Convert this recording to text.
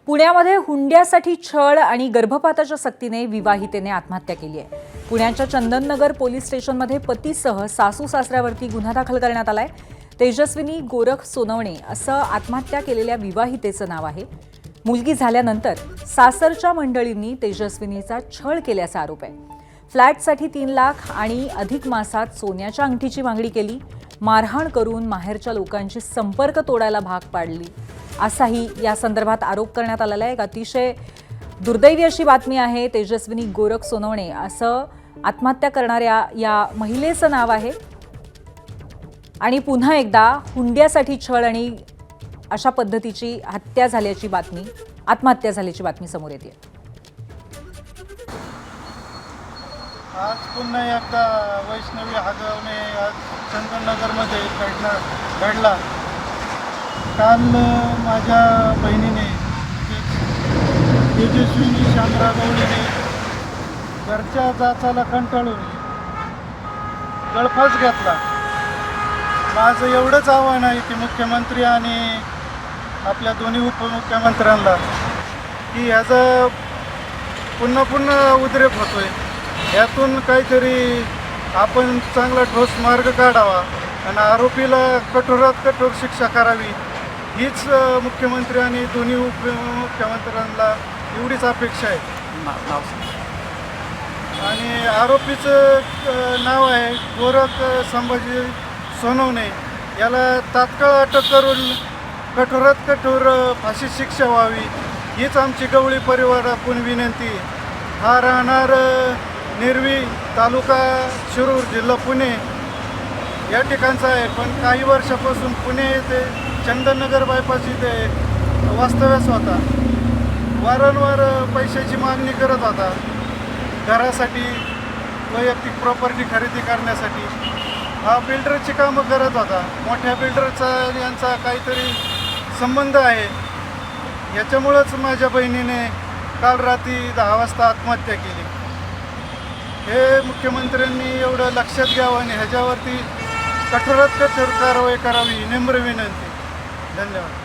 पुण्यामध्ये हुंड्यासाठी छळ आणि गर्भपाताच्या सक्तीने विवाहितेने आत्महत्या केली आहे। पुण्याच्या चंदननगर पोलीस स्टेशनमध्ये पतीसह सासू सासऱ्यावरती गुन्हा दाखल करण्यात आलाय। तेजस्विनी गोरख सोनवणे असं आत्महत्या केलेल्या विवाहितेचं नाव आहे। मुलगी झाल्यानंतर सासरच्या मंडळींनी तेजस्विनीचा छळ केल्याचा आरोप आहे। फ्लॅटसाठी 3 लाख आणि अधिक मासात सोन्याच्या अंगठीची मागणी केली, मारहाण करून माहेरच्या लोकांची संपर्क तोडायला भाग पाडली असाही या संदर्भात आरोप करण्यात आलेला आहे। एक अतिशय दुर्दैवी अशी बातमी आहे। तेजस्विनी गोरख सोनवणे असं आत्महत्या करणाऱ्या या महिलेचं नाव आहे आणि पुन्हा एकदा हुंड्यासाठी छळ आणि अशा पद्धतीची हत्या झाल्याची बातमी, आत्महत्या झाल्याची बातमी समोर येते। आज पुन्हा एकदा वैष्णवी हागवणे चंदननगरमध्ये घडला। काल माझ्या बहिणीने तेजस्विनी शामराव गवळीने घरच्या जाचाला कंटाळून गळफास घेतला। माझं एवढंच आव्हान आहे की मुख्यमंत्री आणि आपल्या दोन्ही उपमुख्यमंत्र्यांना की ह्याचा पुन्हा उद्रेक होतोय, यातून काहीतरी आपण चांगला ठोस मार्ग काढावा आणि आरोपीला कठोरात कठोर शिक्षा करावी, हीच मुख्यमंत्री आणि दोन्ही उपमुख्यमंत्र्यांना एवढीच अपेक्षा आहे। आणि आरोपीचं नाव आहे गोरख संभाजी सोनवणे। याला तात्काळ अटक करून कठोरात कठोर फाशी शिक्षा व्हावी, हीच आमची गवळी परिवाराकडून विनंती। हा राहणार निरवी, तालुका शिरूर, जिल्हा पुणे या ठिकाणचा आहे, पण काही वर्षापासून पुणे येथे चंदननगर बायपास इथे वास्तव्यास होता। वारंवार पैशाची मागणी करत होता, घरासाठी, वैयक्तिक प्रॉपर्टी खरेदी करण्यासाठी। हा बिल्डरची कामं करत होता, मोठ्या बिल्डरचा यांचा काहीतरी संबंध आहे। याच्यामुळंच माझ्या बहिणीने काल रात्री 10 वाजता आत्महत्या केली। हे मुख्यमंत्र्यांनी एवढं लक्षात घ्यावं आणि ह्याच्यावरती कठोरात कठोर कारवाई करावी, नम्र विनंती। धन्यवाद।